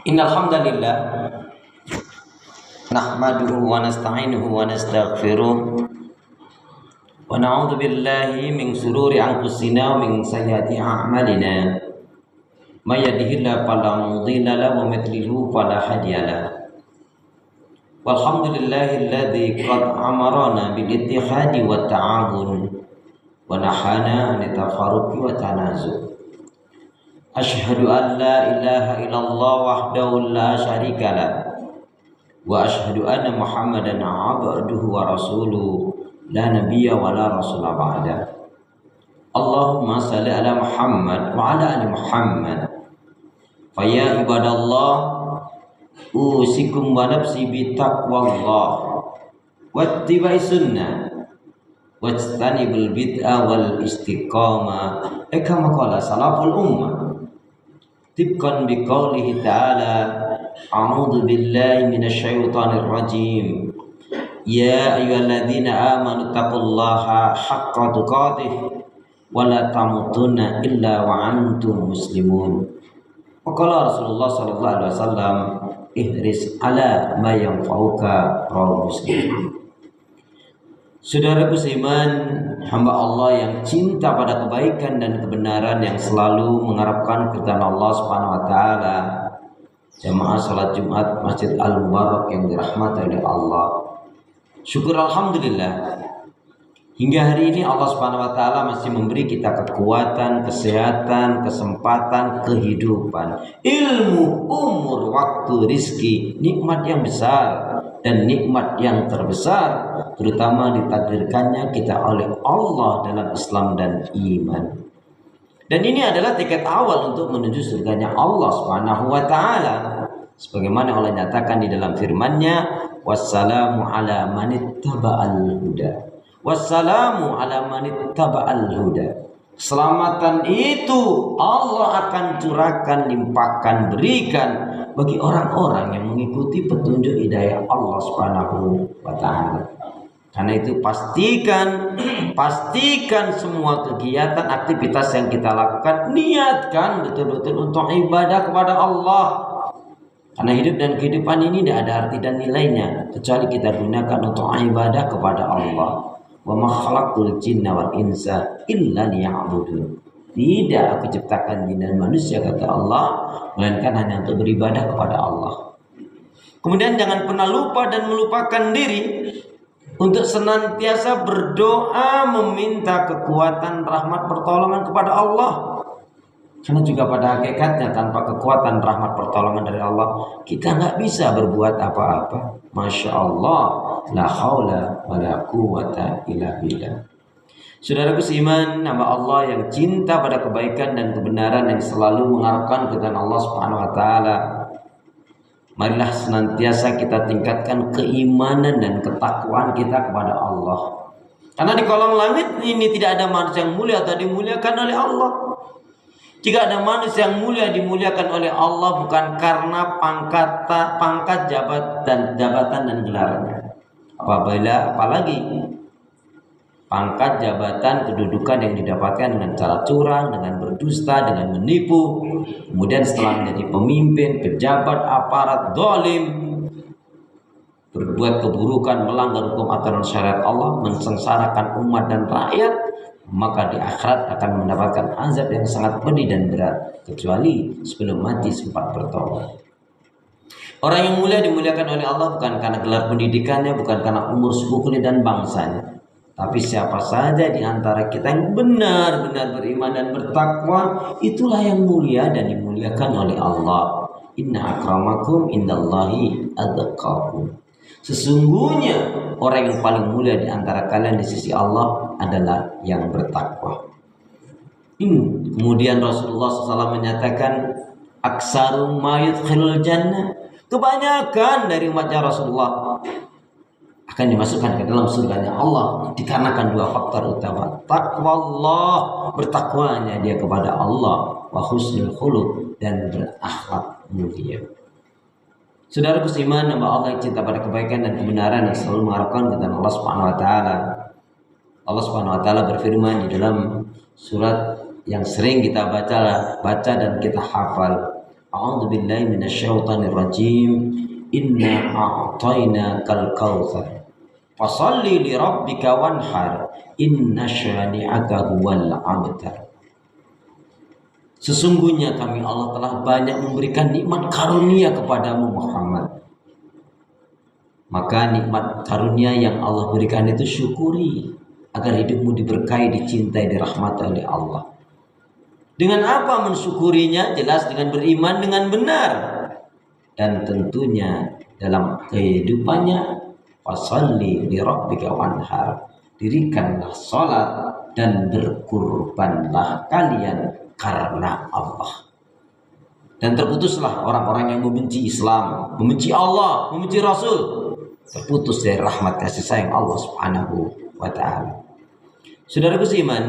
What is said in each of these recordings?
Innal hamdalillah nahmaduhu wa nasta'inuhu wa nastaghfiruh wa na'udzu billahi min shururi anfusina wa min sayyiati a'malina may yahdihillahu fala mudilla lahu wa may yudlil fala hadiya lahu walhamdulillahilladzi qad amarana bil ittihadi wat ta'awun wa nahana 'anil tafarruqi wa tanazuh. Asyhadu an la ilaha illallah wahdahu la syarika lah wa asyhadu anna Muhammadan abduhu wa rasuluhu la nabiyya wa la rasula ba'da. Allahumma shalli ala Muhammad wa ala ali Muhammad. Fa ya ibadallah usikum wa nafsi bi taqwallah wa ittiba'i sunnah wajtanibul bid'ah wal istiqamah kama qala salaful ummah tibqan biqaulihi ta'ala a'udzu billahi minasyaitonir rajim ya ayyuhalladzina amanu taqullaha haqqa tuqatih wa la tamutunna illa wa antum muslimun. Wa qala Rasulullah sallallahu alaihi wasallam ihris ala ma yanfa'uka rawahu Muslim. Saudaraku seiman, hamba Allah yang cinta pada kebaikan dan kebenaran, yang selalu mengharapkan keridhaan Allah Subhanahu wa taala. Jamaah salat Jumat Masjid Al-Mubarak yang dirahmati oleh Allah. Syukur alhamdulillah. Hingga hari ini Allah Subhanahu wa taala masih memberi kita kekuatan, kesehatan, kesempatan, kehidupan, ilmu, umur, waktu, rizki, nikmat yang besar dan nikmat yang terbesar, terutama ditakdirkannya kita oleh Allah dalam Islam dan iman. Dan ini adalah tiket awal untuk menuju surganya Allah Subhanahu wa taala. Sebagaimana Allah nyatakan di dalam firman-Nya, wassalamu ala manittaba'al huda. Wassalamu ala manittaba'al huda. Keselamatan itu Allah akan curahkan, limpahkan, berikan bagi orang-orang yang mengikuti petunjuk hidayah Allah Subhanahu wa taala. Karena itu pastikan semua kegiatan, aktivitas yang kita lakukan, niatkan betul-betul untuk ibadah kepada Allah. Karena hidup dan kehidupan ini tidak ada arti dan nilainya kecuali kita gunakan untuk ibadah kepada Allah. Wa ma khalaqtul jinna wal insa illa liya'budun. Tidak aku ciptakan jin dan manusia, kata Allah, melainkan hanya untuk beribadah kepada Allah. Kemudian jangan pernah lupa dan melupakan diri untuk senantiasa berdoa meminta kekuatan, rahmat, pertolongan kepada Allah. Karena juga pada hakikatnya tanpa kekuatan, rahmat, pertolongan dari Allah, kita nggak bisa berbuat apa-apa. Masya Allah, la haula wa la quwwata illa billah. Saudaraku seiman, nama Allah yang cinta pada kebaikan dan kebenaran, yang selalu mengharapkan keridhaan Allah Subhanahu wa taala. Marilah senantiasa kita tingkatkan keimanan dan ketakwaan kita kepada Allah. Karena di kolong langit ini tidak ada manusia yang mulia atau dimuliakan oleh Allah. Jika ada manusia yang mulia dimuliakan oleh Allah bukan karena pangkat jabatan dan gelarnya. Apalagi pangkat, jabatan, kedudukan yang didapatkan dengan cara curang, dengan berdusta, dengan menipu, kemudian setelah menjadi pemimpin, pejabat, aparat, zalim, berbuat keburukan, melanggar hukum aturan syariat Allah, mensengsarakan umat dan rakyat, maka di akhirat akan mendapatkan azab yang sangat pedih dan berat, kecuali sebelum mati sempat bertobat. Orang yang mulia dimuliakan oleh Allah bukan karena gelar pendidikannya, bukan karena umur, suku, kulit, dan bangsanya. Tapi siapa saja di antara kita yang benar-benar beriman dan bertakwa, itulah yang mulia dan dimuliakan oleh Allah. Inna akramakum indallahi atqakum. Sesungguhnya orang yang paling mulia di antara kalian di sisi Allah adalah yang bertakwa. Kemudian Rasulullah SAW menyatakan, aksaru ma yudkhilul jannah. Kebanyakan dari umatnya Rasulullah akan dimasukkan ke dalam surganya Allah dikarenakan dua faktor utama. Takwa Allah, bertakwanya dia kepada Allah, wa husnul khuluq, dan berakhlak mulia. Saudaraku seiman, nama Allah yang cinta pada kebaikan dan kebenaran, yang selalu mengharapkan kepada Allah Subhanahu wa taala. Allah Subhanahu wa taala berfirman di dalam surat yang sering kita baca dan kita hafal. A'udzubillahi minasyaitonirrajim. Inna a'tainakal kautsar fasholli lirabbika wanhar inna syani'aka huwal abtar. Sesungguhnya kami Allah telah banyak memberikan nikmat karunia kepadamu Muhammad. Maka nikmat karunia yang Allah berikan itu syukuri, agar hidupmu diberkahi, dicintai, dirahmati oleh Allah. Dengan apa mensyukurinya? Jelas dengan beriman dengan benar. Dan tentunya dalam kehidupannya, fasalli li rabbika wanhar, dirikanlah salat dan berkurbanlah kalian karena Allah. Dan terputuslah orang-orang yang membenci Islam, membenci Allah, membenci Rasul, terputus dari rahmat kasih sayang Allah Subhanahu wa ta'ala. Saudaraku seiman,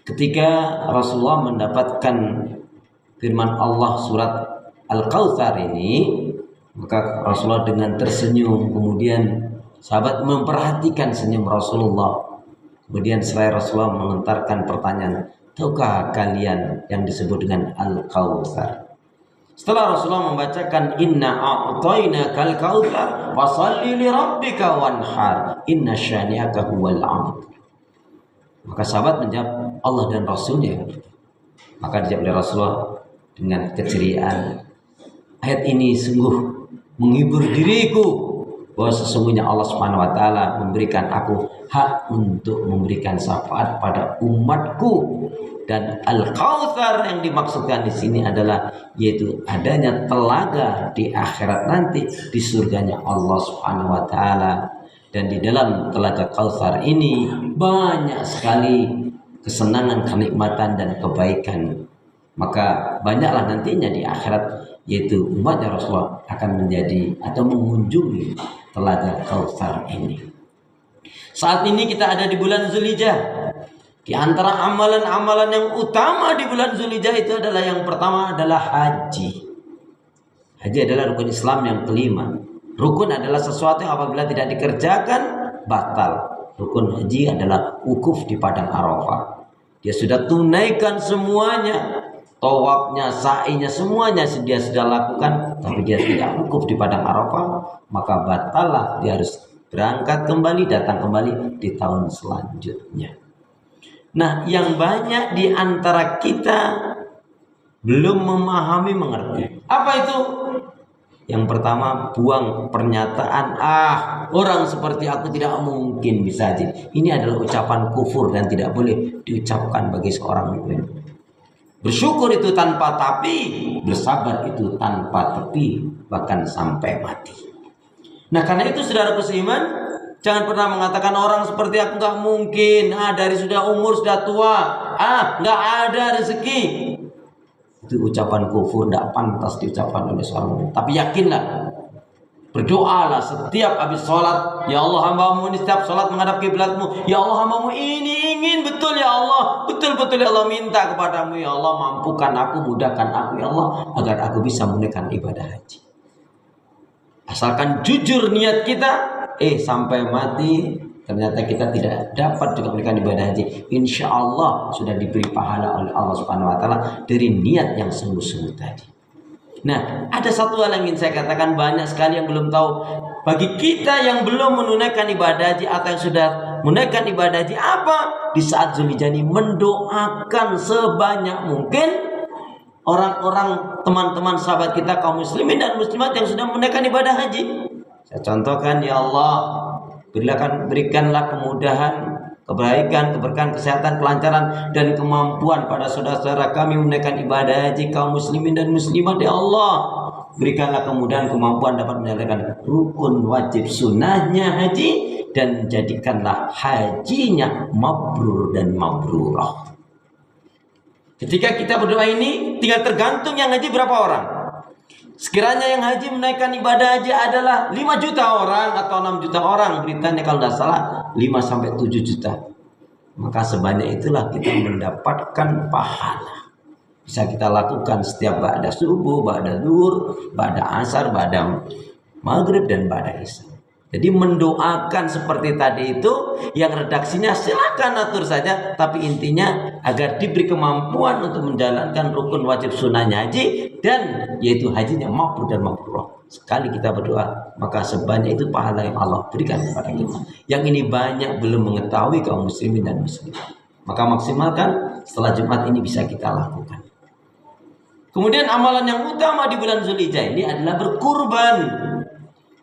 ketika Rasulullah mendapatkan firman Allah surat Al-Kautsar ini, maka Rasulullah dengan tersenyum, kemudian sahabat memperhatikan senyum Rasulullah. Kemudian seraya Rasulullah melontarkan pertanyaan, tahukah kalian yang disebut dengan Al-Kautsar? Setelah Rasulullah membacakan inna a'tainakal kautsar fasholli li rabbika wanhar inna syani'aka huwal abtar. Maka sahabat menjawab, Allah dan Rasulnya. Maka dijawab oleh Rasulullah dengan keceriaan, ayat ini sungguh menghibur diriku bahwa sesungguhnya Allah Subhanahu wa taala memberikan aku hak untuk memberikan syafaat pada umatku. Dan Al-Kautsar yang dimaksudkan di sini adalah yaitu adanya telaga di akhirat nanti di surganya Allah Subhanahu wa taala. Dan di dalam telaga Kautsar ini banyak sekali kesenangan, kenikmatan dan kebaikan. Maka banyaklah nantinya di akhirat yaitu umatnya Rasulullah akan menjadi atau mengunjungi telaga Kautsar ini. Saat ini kita ada di bulan Zulhijjah. Di antara amalan-amalan yang utama di bulan Zulhijjah itu adalah yang pertama adalah haji. Haji adalah rukun Islam yang kelima. Rukun adalah sesuatu yang apabila tidak dikerjakan batal. Rukun haji adalah wukuf di padang Arafah. Dia sudah tunaikan semuanya, tawafnya, sa'inya, semuanya dia sudah lakukan, tapi dia tidak wukuf di padang Arafah, maka batallah, dia harus berangkat kembali, datang kembali di tahun selanjutnya. Nah, yang banyak di antara kita belum memahami, mengerti. Apa itu? Yang pertama, buang pernyataan, orang seperti aku tidak mungkin bisa haji. Ini adalah ucapan kufur dan tidak boleh diucapkan bagi seorang mukmin. Bersyukur itu tanpa tapi, bersabar itu tanpa tepi, bahkan sampai mati. Nah, karena itu saudaraku seiman, jangan pernah mengatakan orang seperti aku nggak mungkin. Dari sudah umur sudah tua. Nggak ada rezeki. Itu ucapan kufur, tidak pantas diucapkan oleh seorang mukmin. Tapi yakinlah, berdoalah setiap habis sholat. Ya Allah, hambamu ini setiap sholat menghadap kiblatmu. Ya Allah, hambamu ini ingin betul ya Allah, betul-betul ya Allah, minta kepadamu ya Allah, mampukan aku, mudahkan aku ya Allah, agar aku bisa menunaikan ibadah haji. Asalkan jujur niat kita. Sampai mati ternyata kita tidak dapat juga menunaikan ibadah haji, insya Allah sudah diberi pahala oleh Allah Subhanahu wa taala dari niat yang sungguh-sungguh tadi. Nah, ada satu hal yang ingin saya katakan, banyak sekali yang belum tahu. Bagi kita yang belum menunaikan ibadah haji atau yang sudah menunaikan ibadah haji, apa? Di saat Zulhijjah ini mendoakan sebanyak mungkin orang-orang, teman-teman sahabat kita kaum muslimin dan muslimat yang sudah menunaikan ibadah haji. Saya contohkan, ya Allah, berikanlah kemudahan, kebaikan, keberkahan, kesehatan, kelancaran dan kemampuan pada saudara-saudara kami menunaikan ibadah haji kaum muslimin dan muslimat. Ya Allah, berikanlah kemudahan, kemampuan dapat menjalankan rukun wajib sunnahnya haji, dan jadikanlah hajinya mabrur dan mabrurah. Ketika kita berdoa ini, tinggal tergantung yang haji berapa orang. Sekiranya yang haji menaikkan ibadah haji adalah 5 juta orang atau 6 juta orang, beritanya kalau tidak salah 5-7 juta, maka sebanyak itulah kita mendapatkan pahala. Bisa kita lakukan setiap ba'da subuh, ba'da zuhur, ba'da asar, ba'da maghrib dan ba'da isya. Jadi mendoakan seperti tadi itu, yang redaksinya silakan atur saja, tapi intinya agar diberi kemampuan untuk menjalankan rukun wajib sunnahnya haji, dan yaitu hajinya mabrur dan mabrurah. Sekali kita berdoa, maka sebanyak itu pahala yang Allah berikan kepada kita. Yang ini banyak belum mengetahui kaum muslimin dan muslimat. Maka maksimalkan, setelah Jumat ini bisa kita lakukan. Kemudian amalan yang utama di bulan Zulhijjah ini adalah berkurban.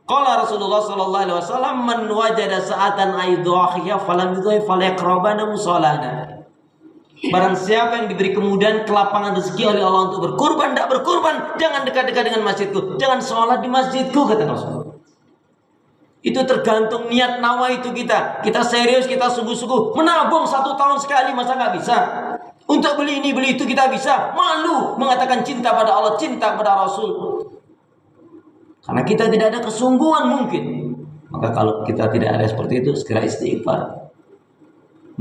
Qala Rasulullah sallallahu alaihi wasallam, man wajada sa'atan aidhahiya falam yudhi falyaqrabana musallana. Barang siapa yang diberi kemudahan kelapangan rezeki oleh Allah untuk berkurban, tidak berkurban, jangan dekat-dekat dengan masjidku, jangan sholat di masjidku, kata Rasulullah. Itu tergantung niat nawa itu kita. Kita serius, kita sungguh-sungguh menabung 1 tahun sekali, masa nggak bisa? Untuk beli ini beli itu kita bisa. Malu mengatakan cinta pada Allah, cinta pada Rasul. Karena kita tidak ada kesungguhan mungkin. Maka kalau kita tidak ada seperti itu, segera istighfar.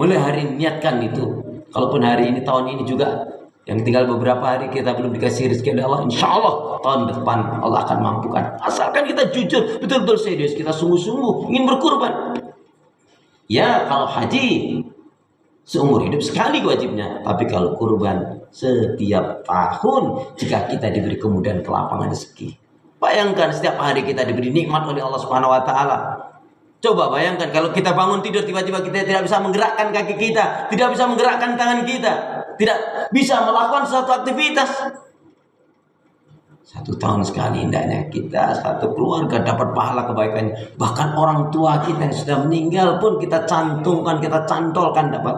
Mulai hari niatkan itu. Kalaupun hari ini, tahun ini juga, yang tinggal beberapa hari kita belum dikasih rezeki oleh Allah, insya Allah tahun depan Allah akan mampukan. Asalkan kita jujur, betul-betul serius, kita sungguh-sungguh ingin berkurban. Ya, kalau haji seumur hidup sekali wajibnya. Tapi kalau kurban setiap tahun, jika kita diberi kemudahan kelapangan rezeki. Bayangkan setiap hari kita diberi nikmat oleh Allah Subhanahu wa taala. Coba bayangkan kalau kita bangun tidur tiba-tiba kita tidak bisa menggerakkan kaki kita, tidak bisa menggerakkan tangan kita, tidak bisa melakukan suatu aktivitas. 1 tahun sekali hendaknya kita, satu keluarga dapat pahala kebaikannya. Bahkan orang tua kita yang sudah meninggal pun kita cantumkan, kita cantolkan dapat.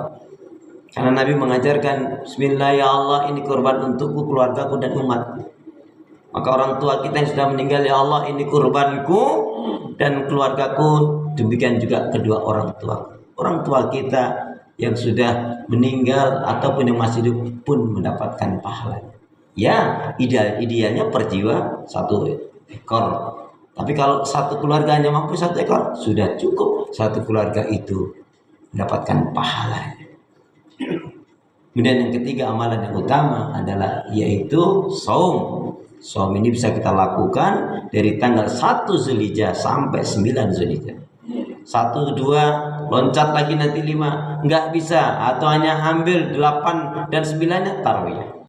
Karena Nabi mengajarkan, Bismillah ya Allah, ini kurban untukku, keluargaku dan umatku. Maka orang tua kita yang sudah meninggal, ya Allah ini kurbanku dan keluargaku, demikian juga kedua orang tua. Orang tua kita yang sudah meninggal ataupun yang masih hidup pun mendapatkan pahalanya. Ya, idealnya per jiwa 1 ekor. Tapi kalau satu keluarga hanya mampu 1 ekor, sudah cukup 1 keluarga itu mendapatkan pahalanya. Kemudian yang ketiga, amalan yang utama adalah yaitu saum. Saum ini bisa kita lakukan dari tanggal 1 Zulhijjah sampai 9 Zulhijjah. 1, 2, loncat lagi nanti 5. Enggak bisa, atau hanya ambil 8 dan 9-nya tarawih.